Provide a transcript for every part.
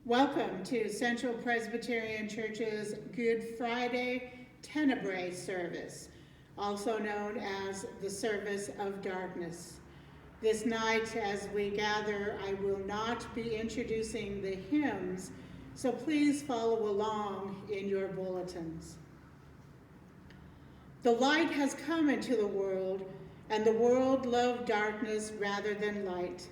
Welcome to Central Presbyterian Church's Good Friday Tenebrae service, also known as the Service of Darkness. This night, as we gather, I will not be introducing the hymns, so please follow along in your bulletins. The light has come into the world, and the world loved darkness rather than light.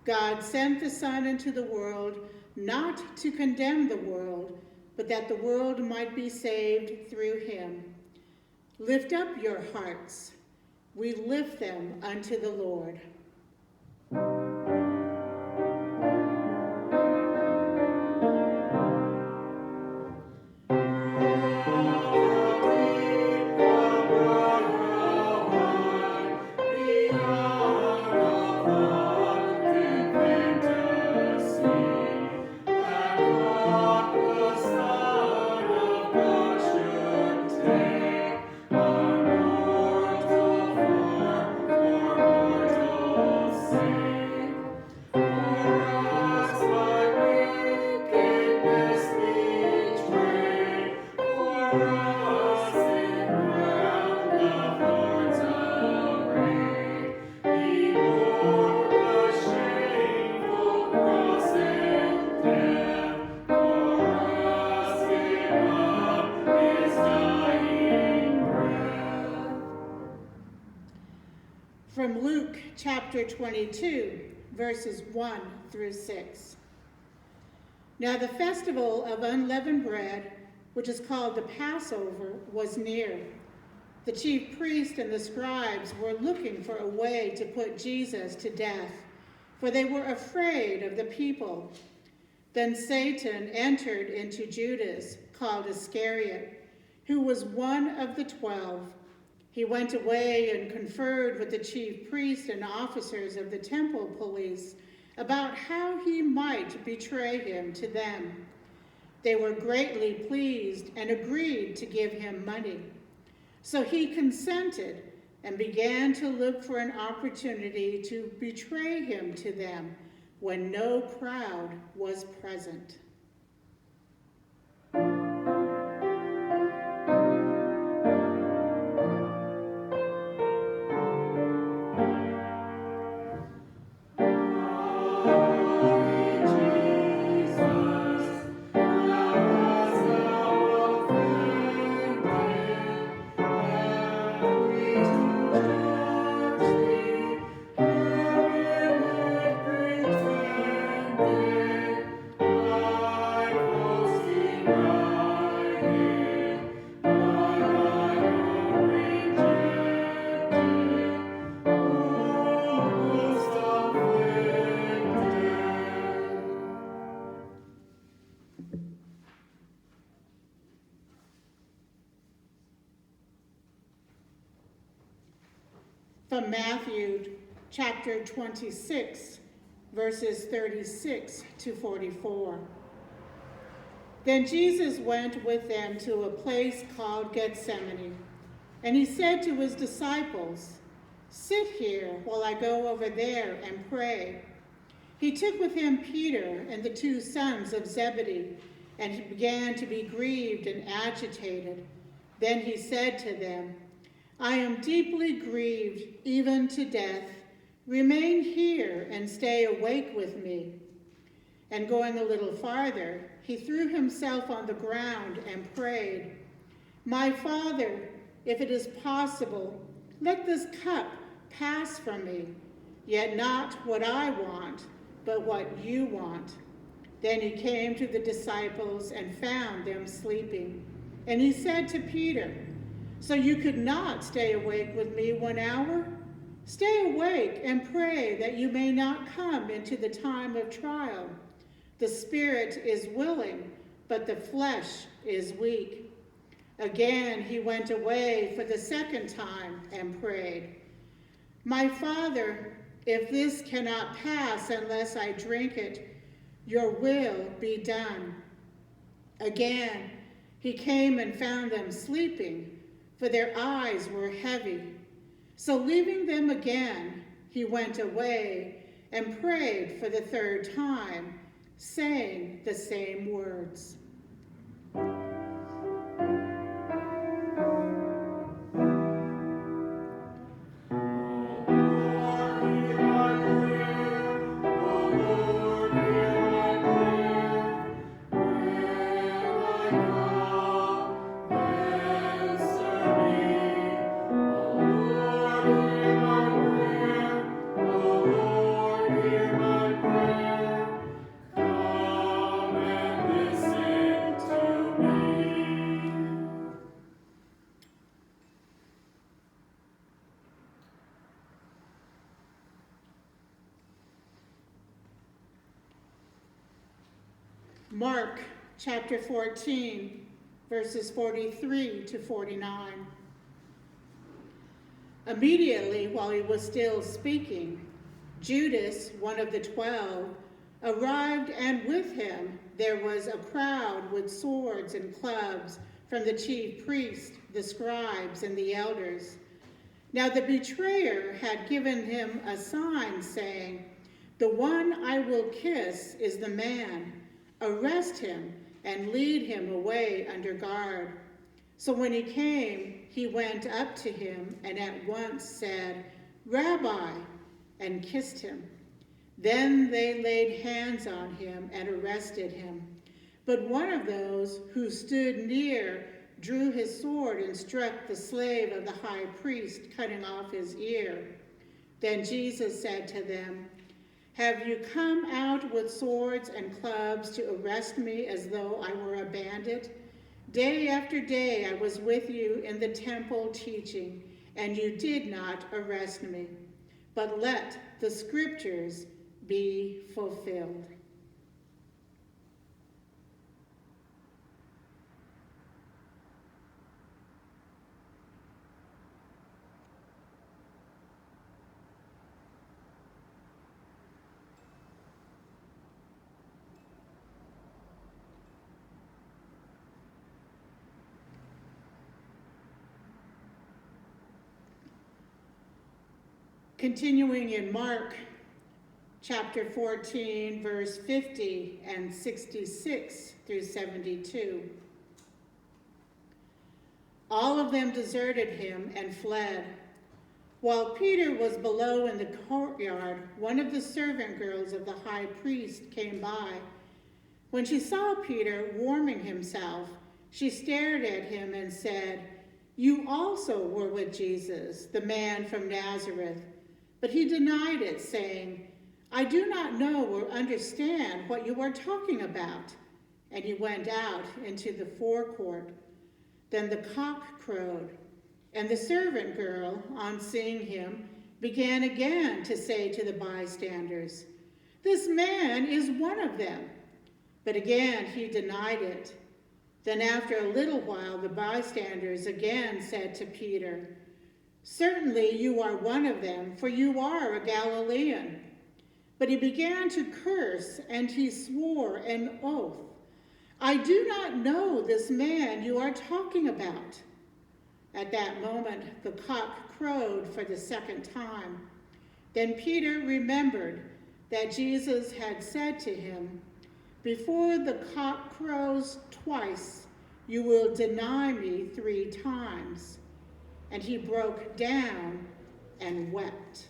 God sent the Son into the world not to condemn the world, but that the world might be saved through him. Lift up your hearts. We lift them unto the Lord. From Luke chapter 22, verses 1 through 6. Now the festival of unleavened bread, which is called the Passover, was near. The chief priests and the scribes were looking for a way to put Jesus to death, for they were afraid of the people. Then Satan entered into Judas, called Iscariot, who was one of the 12. He went away and conferred with the chief priests and officers of the temple police about how he might betray him to them. They were greatly pleased and agreed to give him money. So he consented and began to look for an opportunity to betray him to them when no crowd was present. From Matthew chapter 26, verses 36 to 44. Then Jesus went with them to a place called Gethsemane, and he said to his disciples, "Sit here while I go over there and pray." He took with him Peter and the 2 sons of Zebedee, and he began to be grieved and agitated. Then he said to them, "I am deeply grieved, even to death. Remain here and stay awake with me." And going a little farther, he threw himself on the ground and prayed, "My Father, if it is possible, let this cup pass from me, yet not what I want, but what you want." Then he came to the disciples and found them sleeping. And he said to Peter, "So you could not stay awake with me 1 hour? Stay awake and pray that you may not come into the time of trial. The spirit is willing, but the flesh is weak." Again he went away for the 2nd time and prayed, "My Father, if this cannot pass unless I drink it, your will be done." Again he came and found them sleeping, for their eyes were heavy. So leaving them again, he went away and prayed for the 3rd time, saying the same words. Mark chapter 14, verses 43 to 49. Immediately, while he was still speaking, Judas, one of the 12, arrived, and with him there was a crowd with swords and clubs from the chief priests, the scribes, and the elders. Now the betrayer had given him a sign, saying, "The one I will kiss is the man. Arrest him and lead him away under guard." So when he came, he went up to him and at once said, "Rabbi," and kissed him. Then they laid hands on him and arrested him. But one of those who stood near drew his sword and struck the slave of the high priest, cutting off his ear. Then Jesus said to them, "Have you come out with swords and clubs to arrest me as though I were a bandit? Day after day I was with you in the temple teaching, and you did not arrest me. But let the scriptures be fulfilled." Continuing in Mark chapter 14, verse 50 and 66 through 72. All of them deserted him and fled. While Peter was below in the courtyard, one of the servant girls of the high priest came by. When she saw Peter warming himself, she stared at him and said, "You also were with Jesus, the man from Nazareth." But he denied it, saying, "I do not know or understand what you are talking about." And he went out into the forecourt. Then the cock crowed, and the servant girl, on seeing him, began again to say to the bystanders, "This man is one of them." But again he denied it. Then after a little while the bystanders again said to Peter, "Certainly you are one of them, for you are a Galilean." But he began to curse, and he swore an oath, "I do not know this man you are talking about." At that moment the cock crowed for the second time. Then Peter remembered that Jesus had said to him, "Before the cock crows twice, you will deny me 3 times." And he broke down and wept.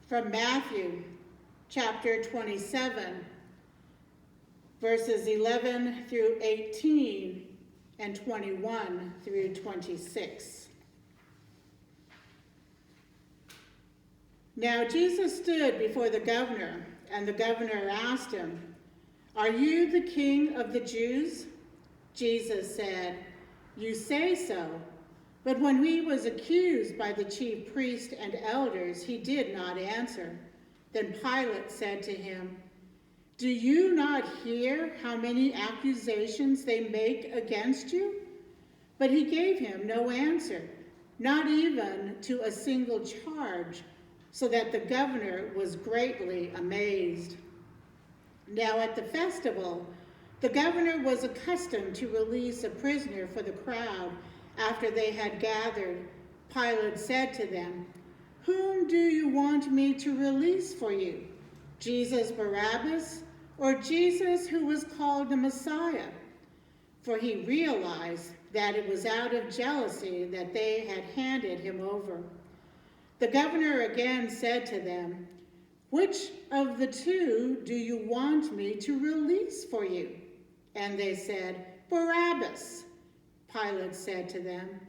From Matthew chapter 27, verses 11 through 18, and 21 through 26. Now Jesus stood before the governor, and the governor asked him, "Are you the king of the Jews?" Jesus said, "You say so." But when he was accused by the chief priests and elders, he did not answer. Then Pilate said to him, "Do you not hear how many accusations they make against you?" But he gave him no answer, not even to a single charge, so that the governor was greatly amazed. Now at the festival, the governor was accustomed to release a prisoner for the crowd after they had gathered. Pilate said to them, "Whom do you want me to release for you? Jesus Barabbas, or Jesus who was called the Messiah?" For he realized that it was out of jealousy that they had handed him over. The governor again said to them, "Which of the two do you want me to release for you?" And they said, "Barabbas." Pilate said to them,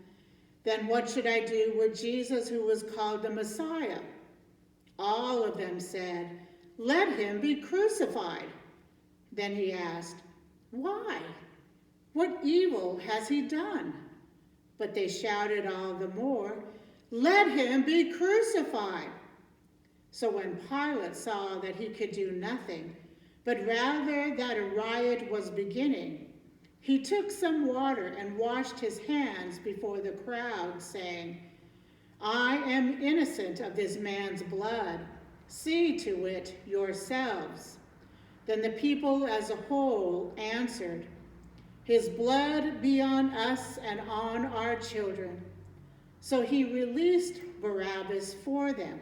"Then what should I do with Jesus who was called the Messiah?" All of them said, "Let him be crucified." Then he asked, "Why? What evil has he done?" But they shouted all the more, "Let him be crucified." So when Pilate saw that he could do nothing, but rather that a riot was beginning, he took some water and washed his hands before the crowd, saying, "I am innocent of this man's blood. See to it yourselves." Then the people as a whole answered, "His blood be on us and on our children." So he released Barabbas for them,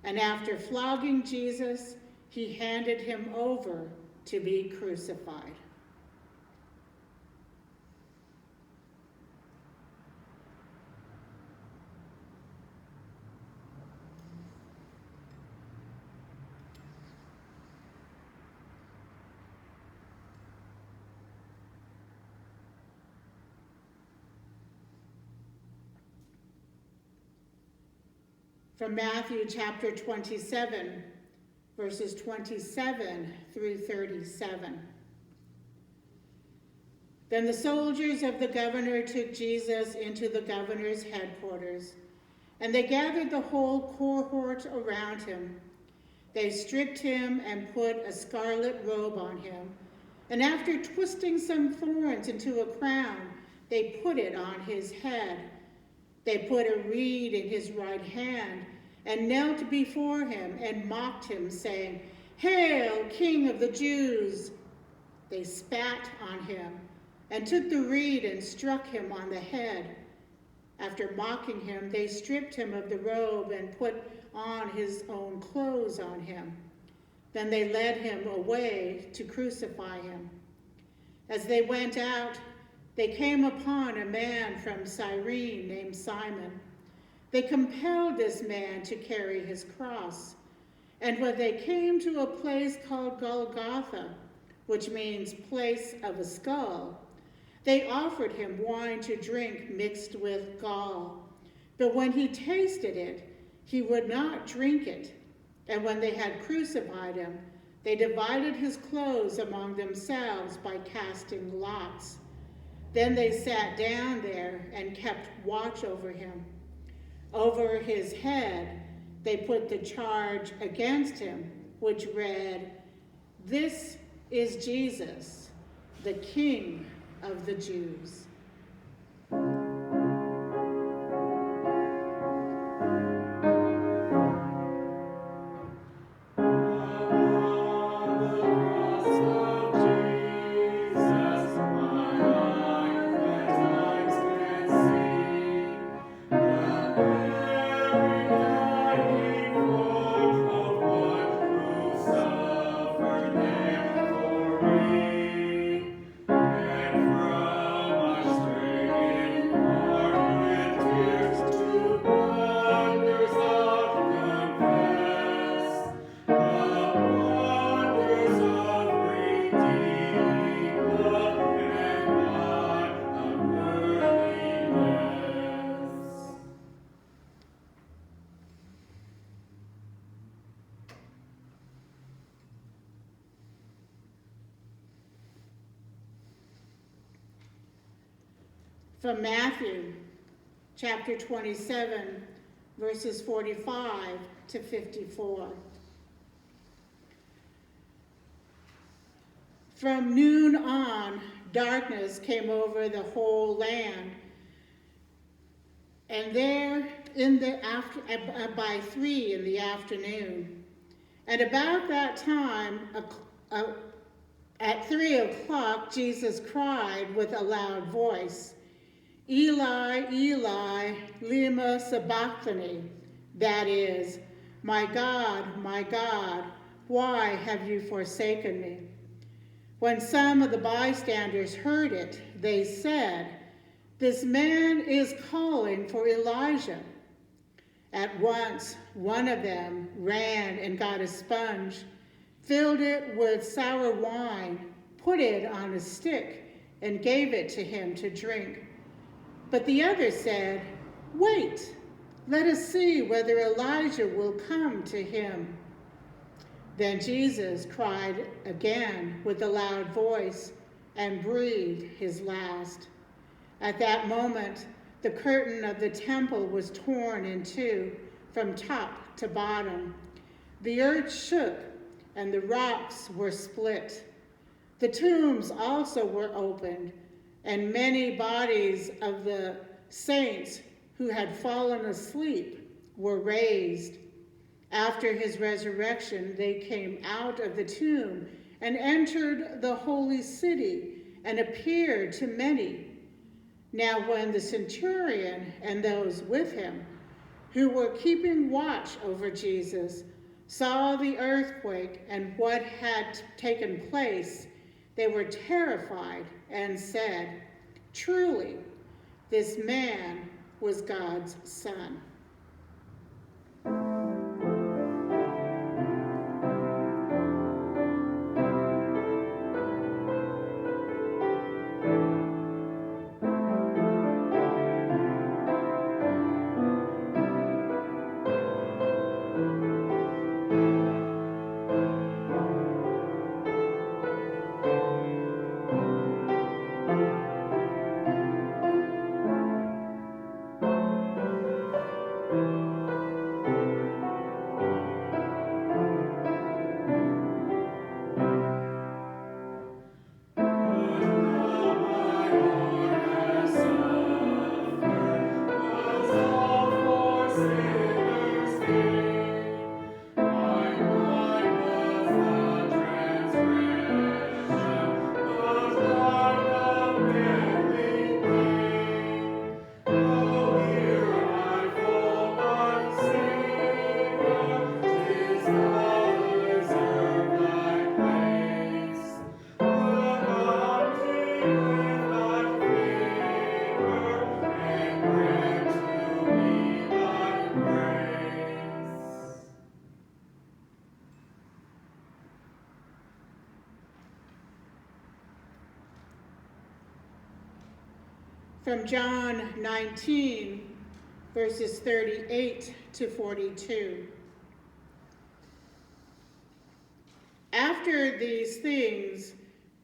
and after flogging Jesus, he handed him over to be crucified. From Matthew chapter 27, verses 27 through 37. Then the soldiers of the governor took Jesus into the governor's headquarters, and they gathered the whole cohort around him. They stripped him and put a scarlet robe on him, and after twisting some thorns into a crown, they put it on his head. They put a reed in his right hand and knelt before him and mocked him, saying, "Hail, King of the Jews!" They spat on him and took the reed and struck him on the head. After mocking him, they stripped him of the robe and put on his own clothes on him. Then they led him away to crucify him. As they went out, they came upon a man from Cyrene named Simon. They compelled this man to carry his cross. And when they came to a place called Golgotha, which means place of a skull, they offered him wine to drink mixed with gall. But when he tasted it, he would not drink it. And when they had crucified him, they divided his clothes among themselves by casting lots. Then they sat down there and kept watch over him. Over his head, they put the charge against him, which read, "This is Jesus, the King of the Jews." From Matthew chapter 27, verses 45 to 54. From noon on, darkness came over the whole land, and there by 3 in the afternoon. And about that time, at 3 o'clock, Jesus cried with a loud voice, Eli, Eli, lema sabachthani, that is, my God, why have you forsaken me? When some of the bystanders heard it, they said, this man is calling for Elijah. At once, one of them ran and got a sponge, filled it with sour wine, put it on a stick, and gave it to him to drink. But the other said, wait, let us see whether Elijah will come to him. Then Jesus cried again with a loud voice and breathed his last. At that moment, the curtain of the temple was torn in two from top to bottom. The earth shook and the rocks were split. The tombs also were opened, and many bodies of the saints who had fallen asleep were raised. After his resurrection, they came out of the tomb and entered the holy city and appeared to many. Now when the centurion and those with him, who were keeping watch over Jesus, saw the earthquake and what had taken place, they were terrified and said, truly, this man was God's Son. From John 19, verses 38 to 42. After these things,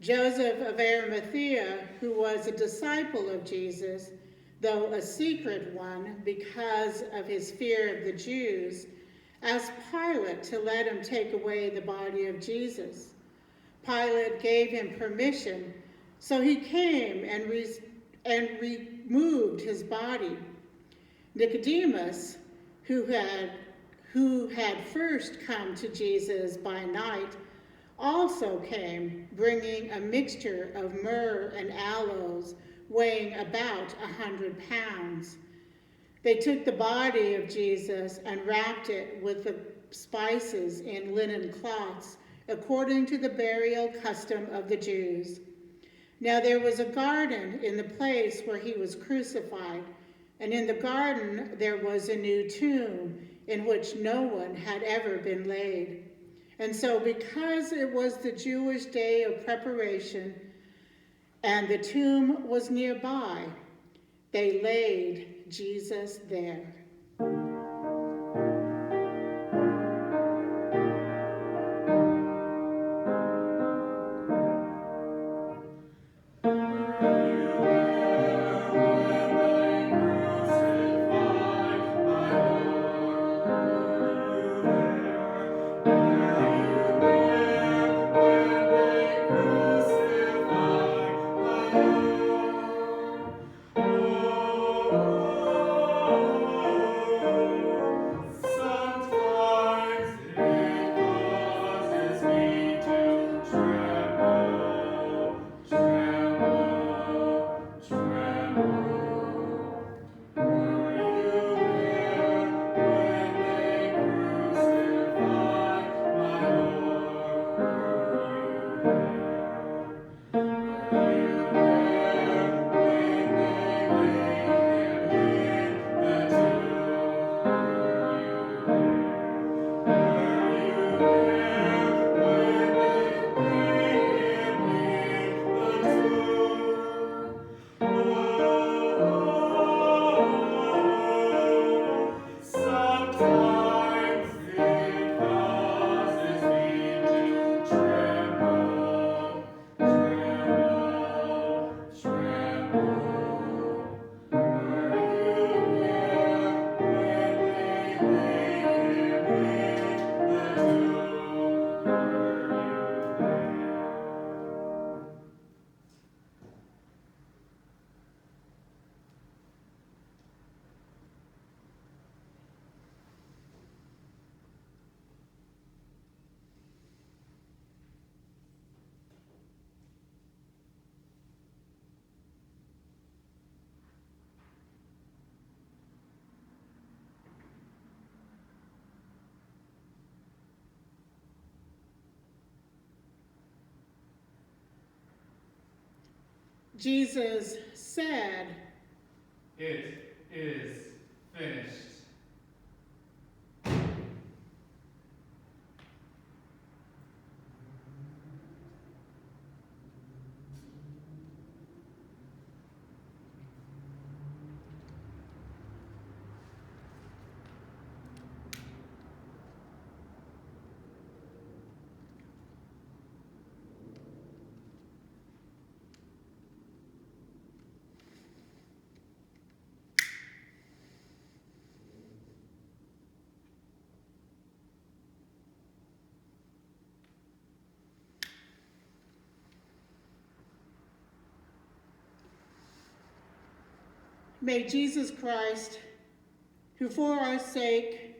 Joseph of Arimathea, who was a disciple of Jesus, though a secret one because of his fear of the Jews, asked Pilate to let him take away the body of Jesus. Pilate gave him permission, so he came and removed his body. Nicodemus, who had first come to Jesus by night, also came, bringing a mixture of myrrh and aloes, weighing about 100 pounds. They took the body of Jesus and wrapped it with the spices in linen cloths, according to the burial custom of the Jews. Now there was a garden in the place where he was crucified, and in the garden there was a new tomb in which no one had ever been laid. And so because it was the Jewish day of preparation and the tomb was nearby, they laid Jesus there. Where Jesus said, "It is finished." may Jesus Christ, who for our sake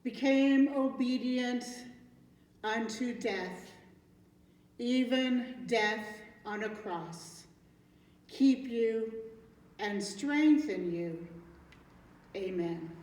became obedient unto death, even death on a cross, keep you and strengthen you. Amen.